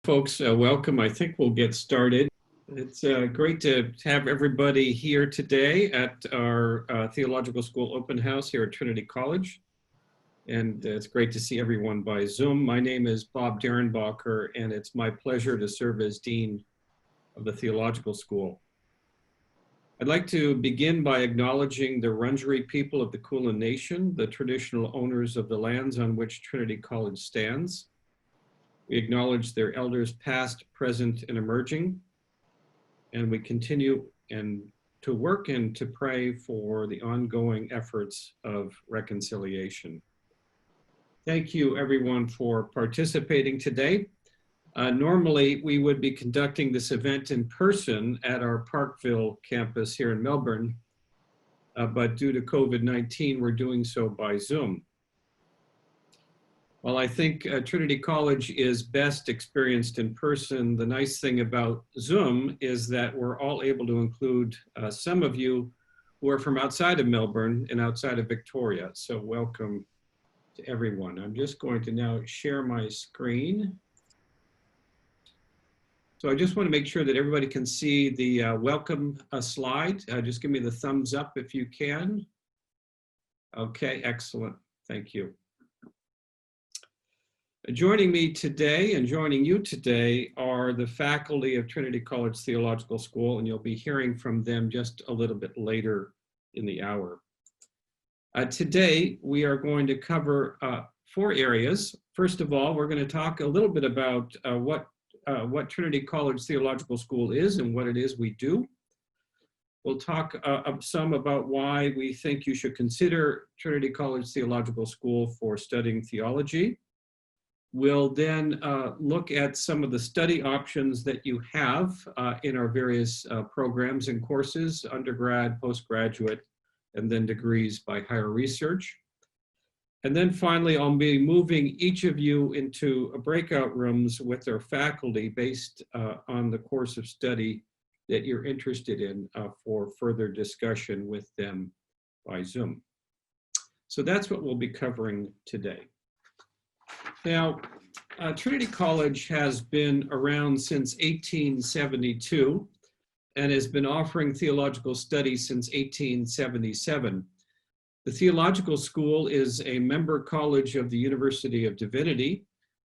Folks, welcome. I think we'll get started. It's great to have everybody here today at our Theological School open house here at Trinity College. And it's great to see everyone by Zoom. My name is Bob Derenbacher, and it's my pleasure to serve as Dean of the Theological School. I'd like to begin by acknowledging the Wurundjeri people of the Kulin Nation, the traditional owners of the lands on which Trinity College stands. We acknowledge their elders past, present, and emerging, and we continue to work and to pray for the ongoing efforts of reconciliation. Thank you everyone for participating today. Normally we would be conducting this event in person at our Parkville campus here in Melbourne, but due to COVID-19, we're doing so by Zoom. While I think Trinity College is best experienced in person, the nice thing about Zoom is that we're all able to include some of you who are from outside of Melbourne and outside of Victoria. So welcome to everyone. I'm just going to now share my screen. So I just want to make sure that everybody can see the welcome slide. Just give me the thumbs up if you can. Okay, excellent. Thank you. Joining me today and joining you today are the faculty of Trinity College Theological School, and you'll be hearing from them just a little bit later in the hour. Today, we are going to cover 4 areas. First of all, we're going to talk a little bit about what Trinity College Theological School is and what it is we do. We'll talk some about why we think you should consider Trinity College Theological School for studying theology. We'll then look at some of the study options that you have in our various programs and courses, undergrad, postgraduate, and then degrees by higher research. And then finally, I'll be moving each of you into breakout rooms with their faculty based on the course of study that you're interested in for further discussion with them by Zoom. So that's what we'll be covering today. Now, Trinity College has been around since 1872 and has been offering theological studies since 1877. The Theological School is a member college of the University of Divinity,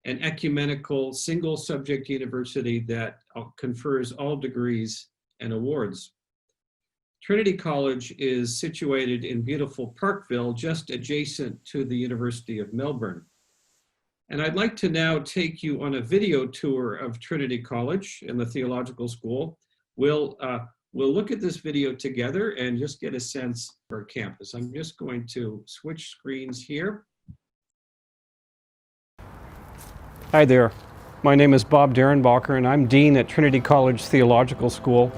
an ecumenical single subject university that confers all degrees and awards. Trinity College is situated in beautiful Parkville, just adjacent to the University of Melbourne. And I'd like to now take you on a video tour of Trinity College and the Theological School. We'll look at this video together and just get a sense of our campus. I'm just going to switch screens here. Hi there. My name is Bob Derenbacher, and I'm Dean at Trinity College Theological School,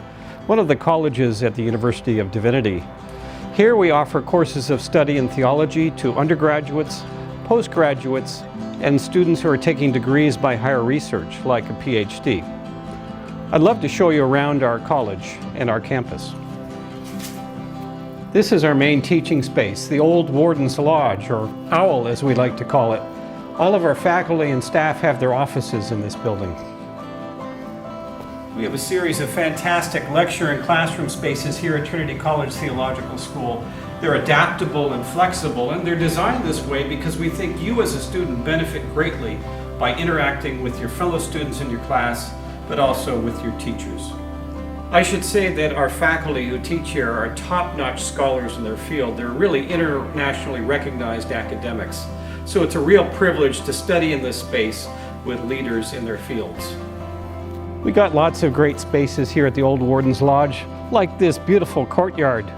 one of the colleges at the University of Divinity. Here we offer courses of study in theology to undergraduates, postgraduates, and students who are taking degrees by higher research, like a PhD. I'd love to show you around our college and our campus. This is our main teaching space, the old Warden's Lodge, or OWL as we like to call it. All of our faculty and staff have their offices in this building. We have a series of fantastic lecture and classroom spaces here at Trinity College Theological School. They're adaptable and flexible, and they're designed this way because we think you as a student benefit greatly by interacting with your fellow students in your class, but also with your teachers. I should say that our faculty who teach here are top-notch scholars in their field. They're really internationally recognized academics. So it's a real privilege to study in this space with leaders in their fields. We got lots of great spaces here at the Old Warden's Lodge, like this beautiful courtyard.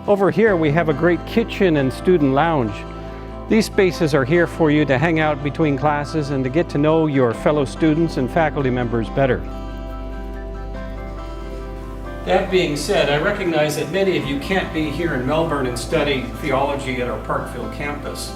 Over here we have a great kitchen and student lounge. These spaces are here for you to hang out between classes and to get to know your fellow students and faculty members better. That being said, I recognize that many of you can't be here in Melbourne and study theology at our Parkville campus.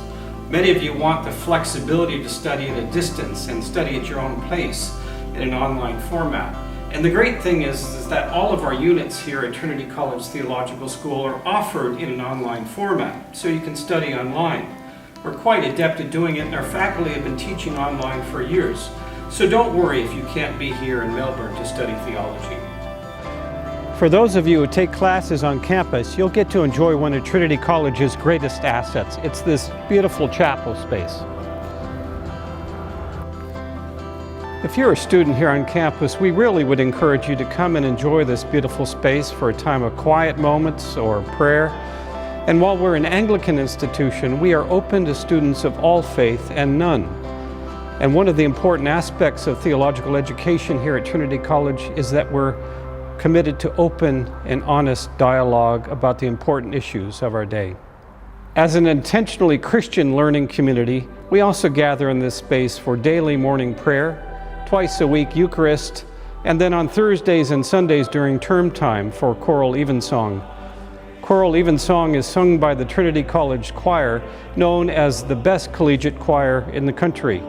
Many of you want the flexibility to study at a distance and study at your own pace in an online format. And the great thing is that all of our units here at Trinity College Theological School are offered in an online format, so you can study online. We're quite adept at doing it, and our faculty have been teaching online for years. So don't worry if you can't be here in Melbourne to study theology. For those of you who take classes on campus, you'll get to enjoy one of Trinity College's greatest assets. It's this beautiful chapel space. If you're a student here on campus, we really would encourage you to come and enjoy this beautiful space for a time of quiet moments or prayer. And while we're an Anglican institution, we are open to students of all faith and none. And one of the important aspects of theological education here at Trinity College is that we're committed to open and honest dialogue about the important issues of our day. As an intentionally Christian learning community, we also gather in this space for daily morning prayer, twice a week Eucharist, and then on Thursdays and Sundays during term time for choral evensong. Choral evensong is sung by the Trinity College Choir, known as the best collegiate choir in the country.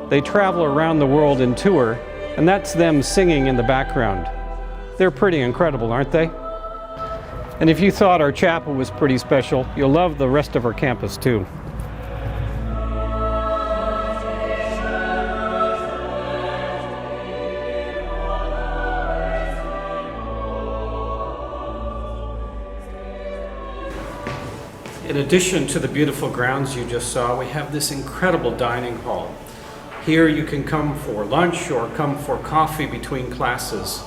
They travel around the world in tour, and that's them singing in the background. They're pretty incredible, aren't they? And if you thought our chapel was pretty special, you'll love the rest of our campus too. In addition to the beautiful grounds you just saw, we have this incredible dining hall. Here you can come for lunch or come for coffee between classes.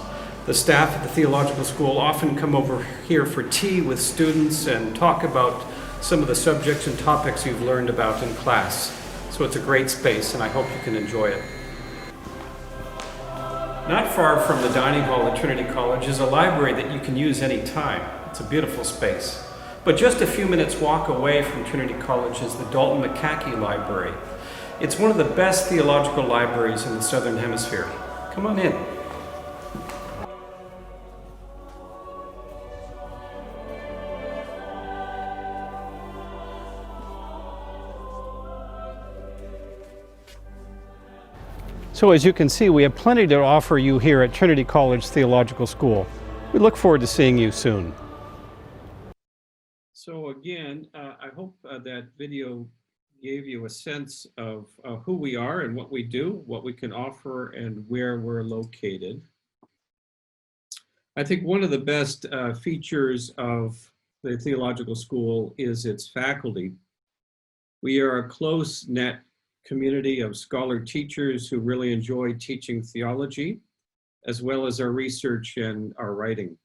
The staff at the Theological School often come over here for tea with students and talk about some of the subjects and topics you've learned about in class. So it's a great space and I hope you can enjoy it. Not far from the dining hall at Trinity College is a library that you can use any time. It's a beautiful space. But just a few minutes walk away from Trinity College is the Dalton McCackey Library. It's one of the best theological libraries in the Southern Hemisphere. Come on in. So as you can see, we have plenty to offer you here at Trinity College Theological School. We look forward to seeing you soon. So again, I hope that video gave you a sense of who we are and what we do, what we can offer, and where we're located. I think one of the best features of the theological school is its faculty. We are a close-knit community of scholar teachers who really enjoy teaching theology, as well as our research and our writing.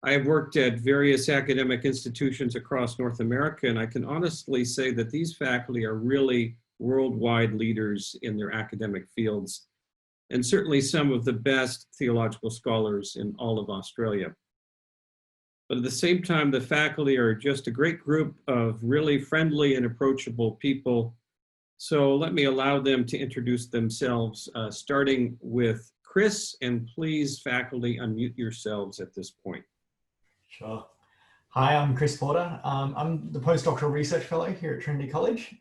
I have worked at various academic institutions across North America, and I can honestly say that these faculty are really worldwide leaders in their academic fields, and certainly some of the best theological scholars in all of Australia. But at the same time, the faculty are just a great group of really friendly and approachable people. So let me allow them to introduce themselves, starting with Chris, and please, faculty, unmute yourselves at this point. Sure. Hi, I'm Chris Porter. I'm the postdoctoral research fellow here at Trinity College.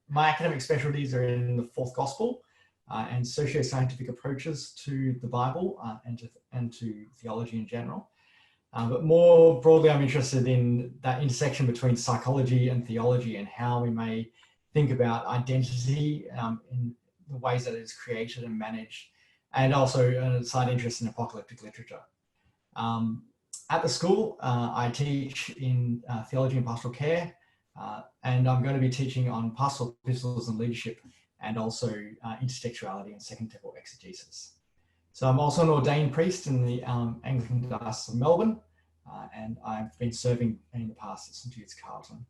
My academic specialties are in the Fourth Gospel and socio-scientific approaches to the Bible and to theology in general. But more broadly, I'm interested in that intersection between psychology and theology and how we may think about identity in the ways that it's created and managed, and also a slight interest in apocalyptic literature. At the school, I teach in theology and pastoral care, and I'm going to be teaching on pastoral epistles and leadership, and also intertextuality and Second Temple exegesis. So I'm also an ordained priest in the Anglican Diocese of Melbourne, and I've been serving in the past at St. Jude's Carlton.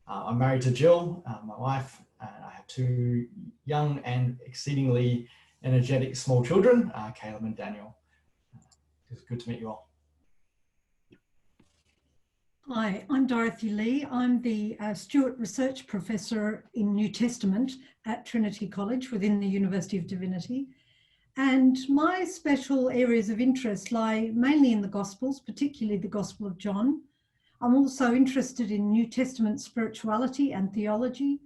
I'm married to Jill, my wife, and I have two young and exceedingly energetic small children, Caleb and Daniel. It's good to meet you all. Hi, I'm Dorothy Lee. I'm the Stewart Research Professor in New Testament at Trinity College within the University of Divinity. And my special areas of interest lie mainly in the Gospels, particularly the Gospel of John. I'm also interested in New Testament spirituality and theology,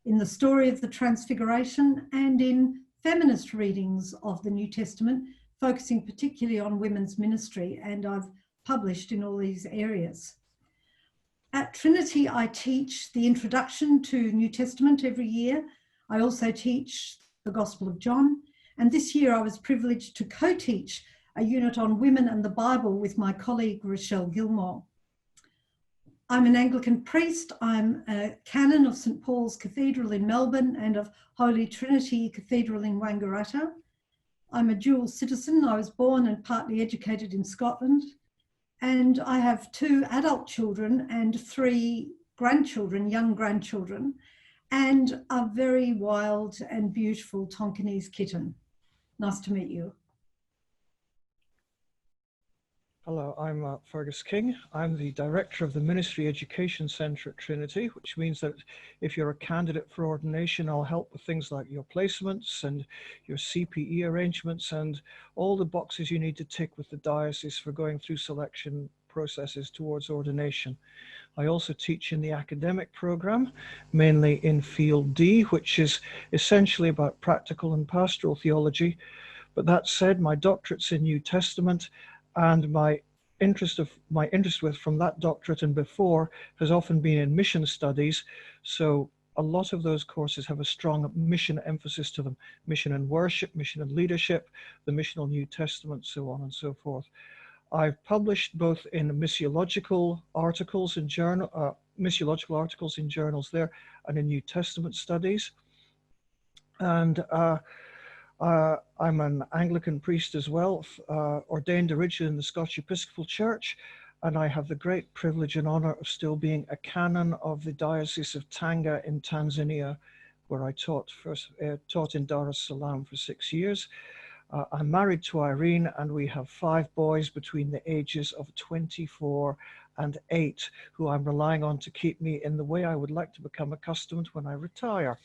in the story of the Transfiguration, and in feminist readings of the New Testament, focusing particularly on women's ministry, and I've published in all these areas. At Trinity, I teach the introduction to New Testament every year. I also teach the Gospel of John. And this year I was privileged to co-teach a unit on women and the Bible with my colleague Rochelle Gilmore. I'm an Anglican priest. I'm a canon of St. Paul's Cathedral in Melbourne and of Holy Trinity Cathedral in Wangaratta. I'm a dual citizen. I was born and partly educated in Scotland. And I have 2 adult children and 3 grandchildren, young grandchildren, and a very wild and beautiful Tonkinese kitten. Nice to meet you. Hello, I'm Fergus King. I'm the director of the Ministry Education Centre at Trinity, which means that if you're a candidate for ordination, I'll help with things like your placements and your CPE arrangements and all the boxes you need to tick with the diocese for going through selection processes towards ordination. I also teach in the academic program, mainly in Field D, which is essentially about practical and pastoral theology. But that said, my doctorate's in New Testament, and my interest with from that doctorate and before has often been in mission studies. So a lot of those courses have a strong mission emphasis to them: mission and worship, mission and leadership, the missional New Testament, so on and so forth. I've published both in missiological articles in journals there, and in New Testament studies. And I'm an Anglican priest as well, ordained originally in the Scottish Episcopal Church, and I have the great privilege and honor of still being a canon of the Diocese of Tanga in Tanzania, where I taught in Dar es Salaam for 6 years. I'm married to Irene, and we have 5 boys between the ages of 24 and 8, who I'm relying on to keep me in the way I would like to become accustomed when I retire.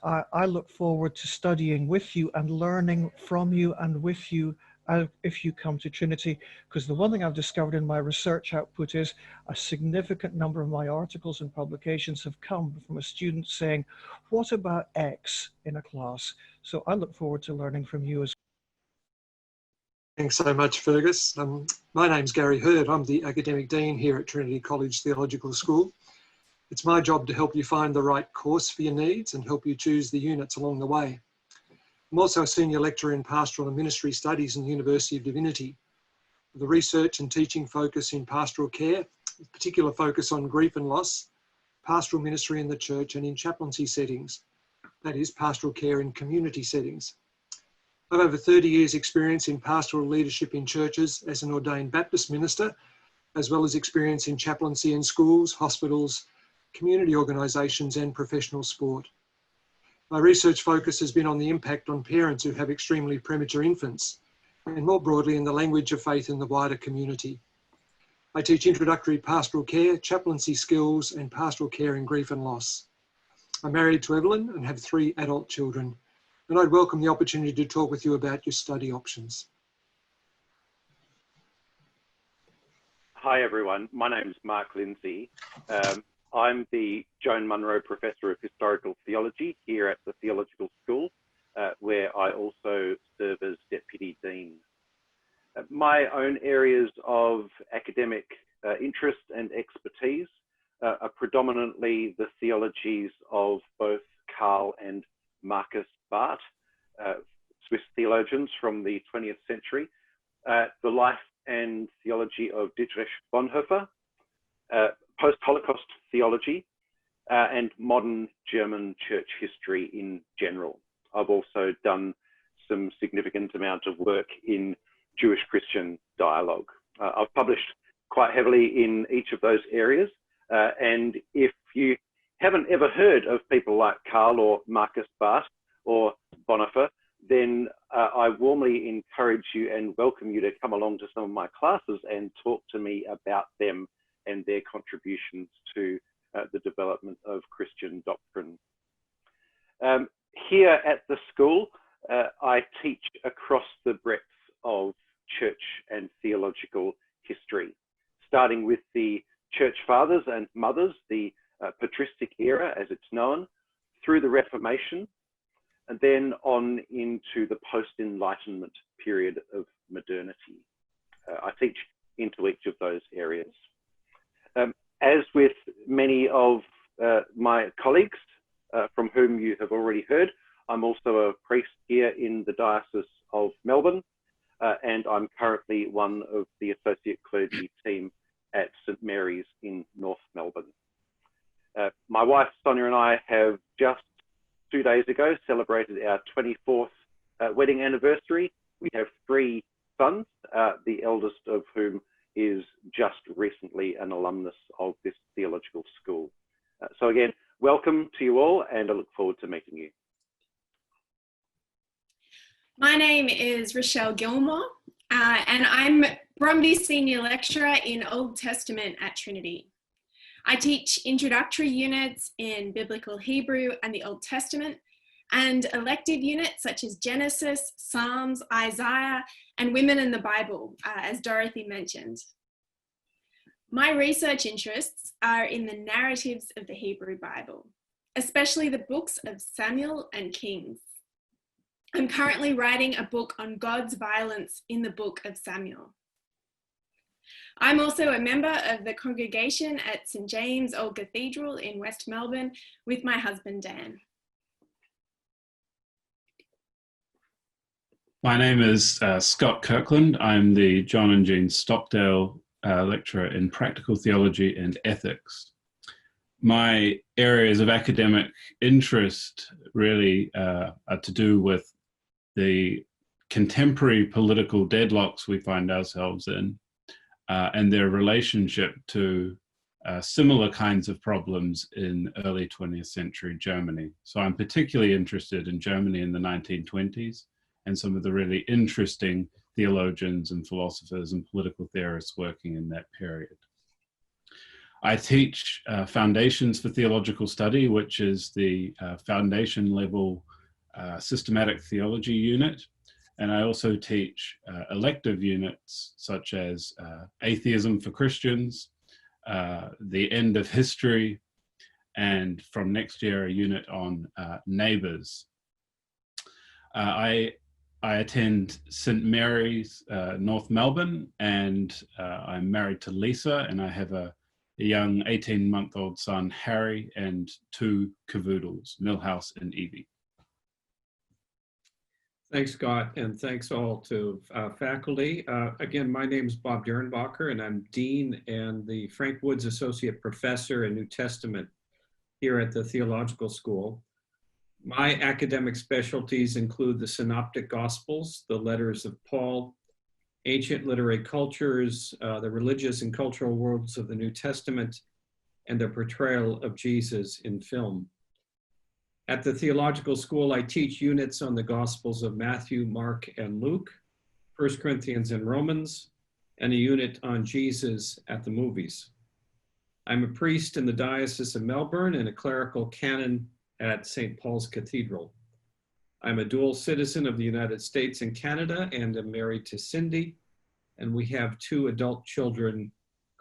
I look forward to studying with you and learning from you and with you if you come to Trinity, because the one thing I've discovered in my research output is a significant number of my articles and publications have come from a student saying, what about X in a class? So I look forward to learning from you as well. Thanks so much, Fergus. My name's Gary Hurd. I'm the Academic Dean here at Trinity College Theological School. It's my job to help you find the right course for your needs and help you choose the units along the way. I'm also a Senior Lecturer in Pastoral and Ministry Studies in the University of Divinity, with a research and teaching focus in pastoral care, with particular focus on grief and loss, pastoral ministry in the church and in chaplaincy settings, that is, pastoral care in community settings. I've over 30 years' experience in pastoral leadership in churches as an ordained Baptist minister, as well as experience in chaplaincy in schools, hospitals, community organisations and professional sport. My research focus has been on the impact on parents who have extremely premature infants, and more broadly in the language of faith in the wider community. I teach introductory pastoral care, chaplaincy skills and pastoral care in grief and loss. I'm married to Evelyn and have 3 adult children, and I'd welcome the opportunity to talk with you about your study options. Hi everyone, my name is Mark Lindsay. I'm the Joan Munro Professor of Historical Theology here at the Theological School, where I also serve as Deputy Dean. My own areas of academic interest and expertise are predominantly the theologies of both Karl and Marcus Barth, Swiss theologians from the 20th century, the life and theology of Dietrich Bonhoeffer, post-Holocaust theology, and modern German church history in general. I've also done some significant amount of work in Jewish-Christian dialogue. I've published quite heavily in each of those areas, and if you haven't ever heard of people like Karl or Marcus Barth or Bonhoeffer, then I warmly encourage you and welcome you to come along to some of my classes and talk to me about them and their contributions to the development of Christian doctrine. Here at the school, I teach across the breadth of church and theological history, starting with the church fathers and mothers, the patristic era as it's known, through the Reformation, and then on into the post-Enlightenment period of modernity. I teach into each of those areas. As with many of my colleagues from whom you have already heard, I'm also a priest here in the Diocese of Melbourne, and I'm currently one of the associate clergy team at St Mary's in North Melbourne. My wife Sonia and I have just 2 days ago celebrated our 24th wedding anniversary. We have 3 sons, the eldest of whom is just recently an alumnus of this theological school. So again, welcome to you all, and I look forward to meeting you. My name is Rochelle Gilmore, and I'm Brumby Senior Lecturer in Old Testament at Trinity. I teach introductory units in Biblical Hebrew and the Old Testament, and elective units such as Genesis, Psalms, Isaiah, and Women in the Bible, as Dorothy mentioned. My research interests are in the narratives of the Hebrew Bible, especially the books of Samuel and Kings. I'm currently writing a book on God's violence in the book of Samuel. I'm also a member of the congregation at St James Old Cathedral in West Melbourne with my husband Dan. My name is Scott Kirkland. I'm the John and Jean Stockdale Lecturer in Practical Theology and Ethics. My areas of academic interest really are to do with the contemporary political deadlocks we find ourselves in and their relationship to similar kinds of problems in early 20th century Germany. So I'm particularly interested in Germany in the 1920s and some of the really interesting theologians and philosophers and political theorists working in that period. I teach Foundations for Theological Study, which is the foundation level systematic theology unit. And I also teach elective units such as Atheism for Christians, The End of History, and from next year, a unit on neighbors. I attend St Mary's, North Melbourne, and I'm married to Lisa, and I have a young 18-month-old son, Harry, and 2 cavoodles, Millhouse and Evie. Thanks, Scott, and thanks all to faculty. Again, my name is Bob Derenbacher, and I'm Dean and the Frank Woods Associate Professor in New Testament here at the Theological School. My academic specialties include the Synoptic Gospels, the letters of Paul, ancient literary cultures, the religious and cultural worlds of the New Testament, and the portrayal of Jesus in film. At the Theological School, I teach units on the Gospels of Matthew, Mark, and Luke, 1 Corinthians and Romans, and a unit on Jesus at the movies. I'm a priest in the Diocese of Melbourne and a clerical canon at St. Paul's Cathedral. I'm a dual citizen of the United States and Canada, and am married to Cindy, and we have 2 adult children,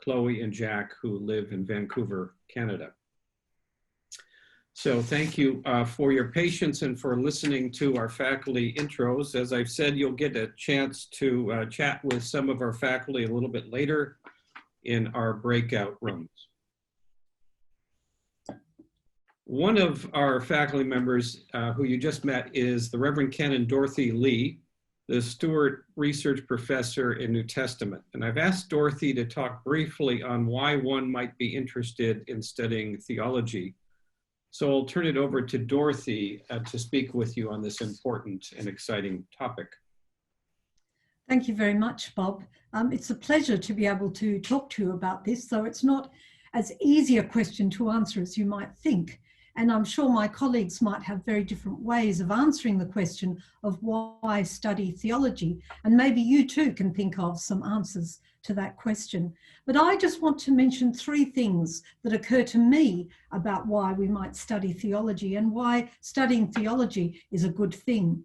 Chloe and Jack, who live in Vancouver, Canada. So thank you for your patience and for listening to our faculty intros. As I've said, you'll get a chance to chat with some of our faculty a little bit later in our breakout rooms. One of our faculty members who you just met is the Reverend Canon Dorothy Lee, the Stewart Research Professor in New Testament. And I've asked Dorothy to talk briefly on why one might be interested in studying theology. So I'll turn it over to Dorothy to speak with you on this important and exciting topic. Thank you very much, Bob. It's a pleasure to be able to talk to you about this, though it's not as easy a question to answer as you might think. And I'm sure my colleagues might have very different ways of answering the question of why study theology. And maybe you too can think of some answers to that question. But I just want to mention 3 things that occur to me about why we might study theology and why studying theology is a good thing.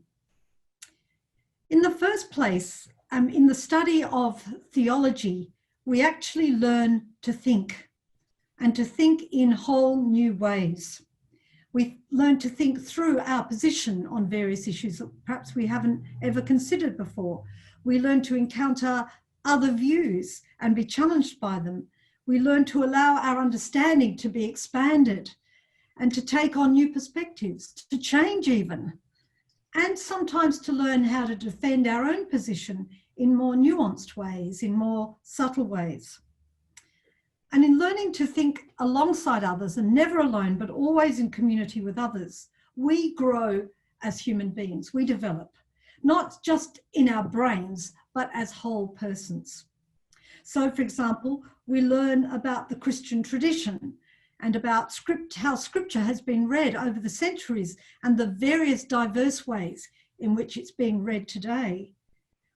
In the first place, in the study of theology, we actually learn to think, and to think in whole new ways. We learn to think through our position on various issues that perhaps we haven't ever considered before. We learn to encounter other views and be challenged by them. We learn to allow our understanding to be expanded and to take on new perspectives, to change even. and sometimes to learn how to defend our own position in more nuanced ways, in more subtle ways. And in learning to think alongside others and never alone, but always in community with others, we grow as human beings, we develop, not just in our brains, but as whole persons. So, for example, we learn about the Christian tradition and about how scripture has been read over the centuries and the various diverse ways in which it's being read today.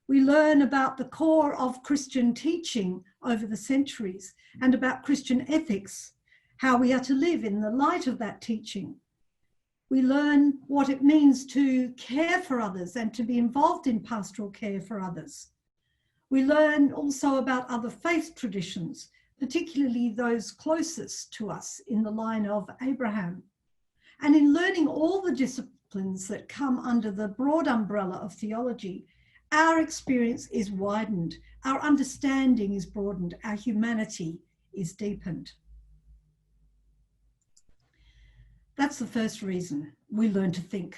We learn about the core of Christian teaching over the centuries and about Christian ethics, how we are to live in the light of that teaching. We learn what it means to care for others and to be involved in pastoral care for others. We learn also about other faith traditions, particularly those closest to us in the line of Abraham. And in learning all the disciplines that come under the broad umbrella of theology, our experience is widened, our understanding is broadened, our humanity is deepened. That's the first reason we learn to think.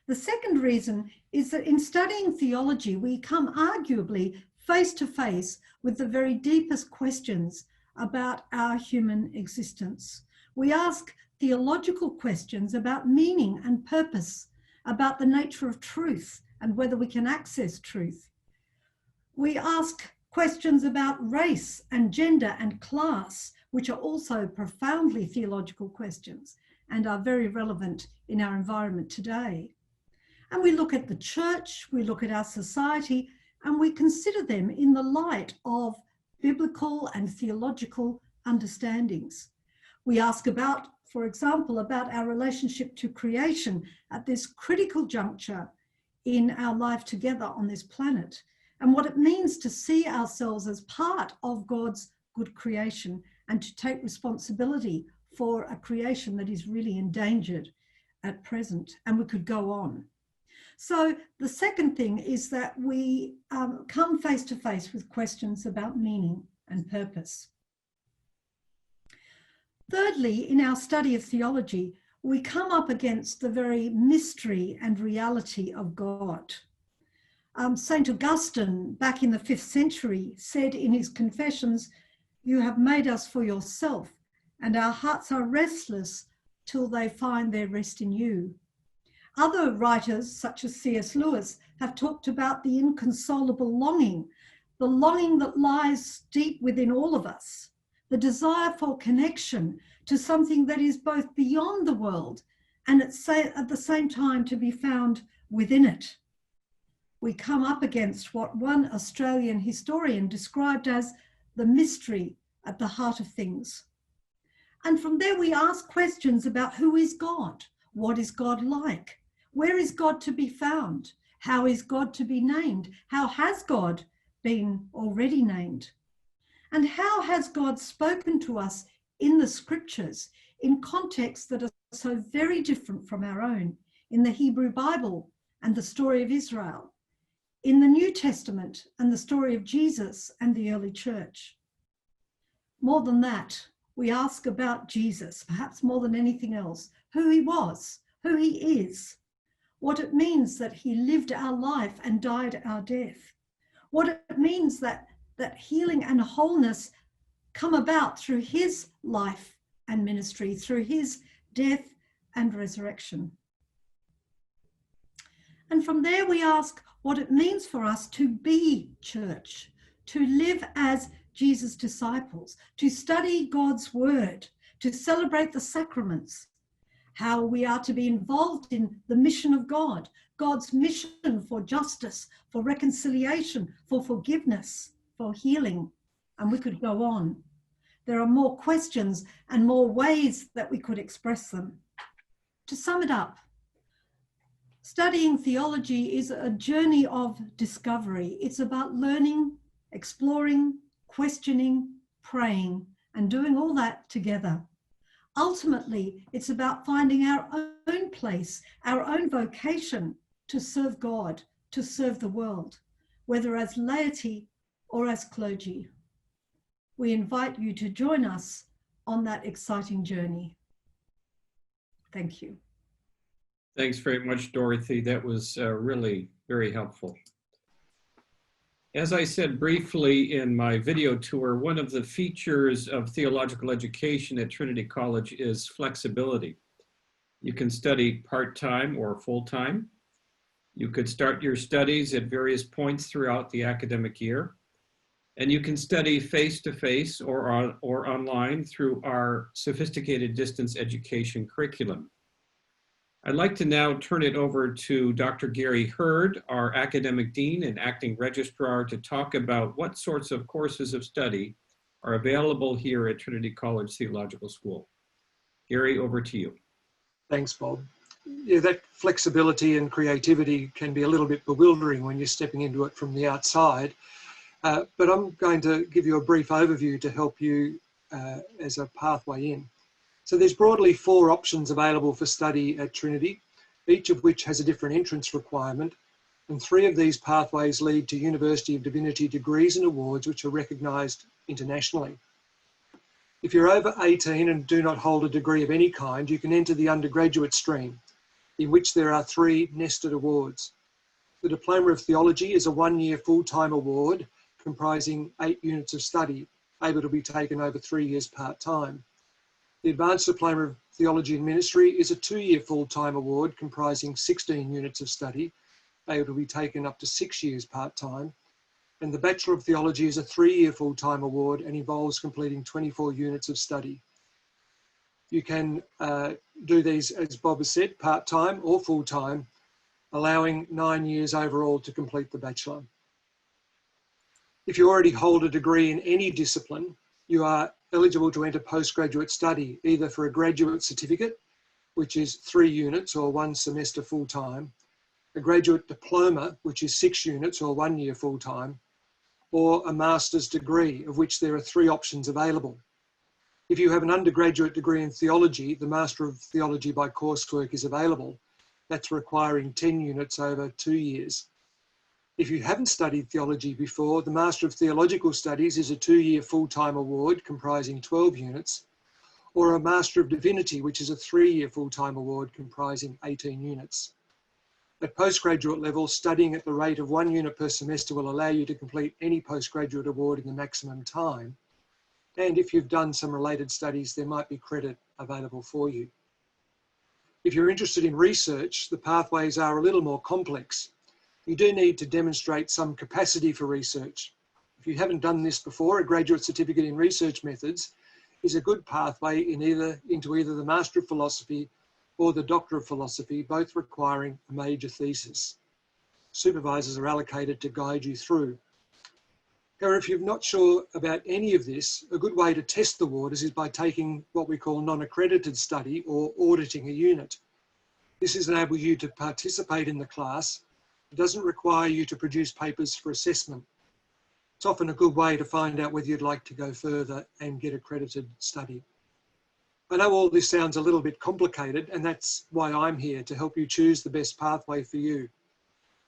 The second reason is that in studying theology, we come arguably face to face with the very deepest questions about our human existence. We ask theological questions about meaning and purpose, about the nature of truth and whether we can access truth. We ask questions about race and gender and class, which are also profoundly theological questions and are very relevant in our environment today. And we look at the church, we look at our society, and we consider them in the light of biblical and theological understandings. We ask about, for example, about our relationship to creation at this critical juncture in our life together on this planet, and what it means to see ourselves as part of God's good creation and to take responsibility for a creation that is really endangered at present. And we could go on. So the second thing is that we come face to face with questions about meaning and purpose. Thirdly, in our study of theology, we come up against the very mystery and reality of God. St. Augustine, back in the 5th century, said in his Confessions, "You have made us for yourself, and our hearts are restless till they find their rest in you." Other writers, such as C.S. Lewis, have talked about the inconsolable longing, the longing that lies deep within all of us, the desire for connection to something that is both beyond the world and at the same time to be found within it. We come up against what one Australian historian described as the mystery at the heart of things. And from there we ask questions about who is God? What is God like? Where is God to be found? How is God to be named? How has God been already named? And how has God spoken to us in the scriptures in contexts that are so very different from our own, in the Hebrew Bible and the story of Israel, in the New Testament and the story of Jesus and the early church? More than that, we ask about Jesus, perhaps more than anything else, who he was, who he is, what it means that he lived our life and died our death, what it means that healing and wholeness come about through his life and ministry, through his death and resurrection. And from there we ask what it means for us to be church, to live as Jesus' disciples, to study God's word, to celebrate the sacraments, how we are to be involved in the mission of God, God's mission for justice, for reconciliation, for forgiveness, for healing, and we could go on. There are more questions and more ways that we could express them. To sum it up, studying theology is a journey of discovery. It's about learning, exploring, questioning, praying, and doing all that together. Ultimately, it's about finding our own place, our own vocation to serve God, to serve the world, whether as laity or as clergy. We invite you to join us on that exciting journey. Thank you. Thanks very much, Dorothy. That was really very helpful. As I said briefly in my video tour, one of the features of theological education at Trinity College is flexibility. You can study part-time or full-time. You could start your studies at various points throughout the academic year. And you can study face-to-face or online through our sophisticated distance education curriculum. I'd like to now turn it over to Dr. Gary Hurd, our academic dean and acting registrar, to talk about what sorts of courses of study are available here at Trinity College Theological School. Gary, over to you. Thanks, Bob. Yeah, that flexibility and creativity can be a little bit bewildering when you're stepping into it from the outside. But I'm going to give you a brief overview to help you as a pathway in. So there's broadly 4 options available for study at Trinity, each of which has a different entrance requirement, and 3 of these pathways lead to University of Divinity degrees and awards which are recognised internationally. If you're over 18 and do not hold a degree of any kind, you can enter the undergraduate stream, in which there are 3 nested awards. The Diploma of Theology is a 1-year full-time award comprising 8 units of study, able to be taken over 3 years part-time. The Advanced Diploma of Theology and Ministry is a 2-year full-time award comprising 16 units of study, able to be taken up to 6 years part-time. And the Bachelor of Theology is a 3-year full-time award and involves completing 24 units of study. You can do these, as Bob has said, part-time or full-time, allowing 9 years overall to complete the Bachelor. If you already hold a degree in any discipline, you are eligible to enter postgraduate study, either for a graduate certificate, which is 3 units or 1 semester full-time, a graduate diploma, which is 6 units or 1 year full-time, or a master's degree, of which there are 3 options available. If you have an undergraduate degree in theology, the Master of Theology by coursework is available. That's requiring 10 units over 2 years. If you haven't studied theology before, the Master of Theological Studies is a 2-year full-time award comprising 12 units, or a Master of Divinity, which is a 3-year full-time award comprising 18 units. At postgraduate level, studying at the rate of 1 unit per semester will allow you to complete any postgraduate award in the maximum time. And if you've done some related studies, there might be credit available for you. If you're interested in research, the pathways are a little more complex. You do need to demonstrate some capacity for research. If you haven't done this before, a graduate certificate in research methods is a good pathway into either the Master of Philosophy or the Doctor of Philosophy, both requiring a major thesis. Supervisors are allocated to guide you through. However, if you're not sure about any of this, a good way to test the waters is by taking what we call non-accredited study or auditing a unit. This enables you to participate in the class. It doesn't require you to produce papers for assessment. It's often a good way to find out whether you'd like to go further and get accredited study. I know all this sounds a little bit complicated, and that's why I'm here, to help you choose the best pathway for you.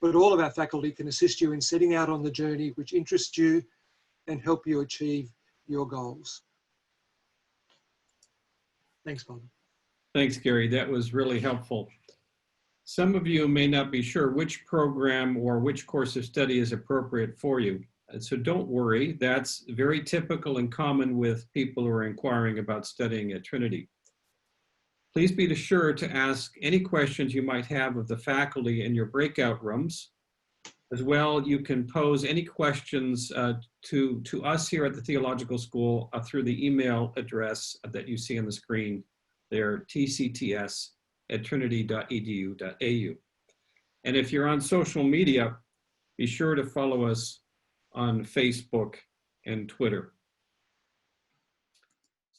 But all of our faculty can assist you in setting out on the journey which interests you and help you achieve your goals. Thanks, Bob. Thanks, Gary. That was really helpful. Some of you may not be sure which program or which course of study is appropriate for you. So don't worry, that's very typical and common with people who are inquiring about studying at Trinity. Please be sure to ask any questions you might have of the faculty in your breakout rooms. As well, you can pose any questions to us here at the Theological School through the email address that you see on the screen there, tcts@trinity.edu.au. And if you're on social media, be sure to follow us on Facebook and Twitter.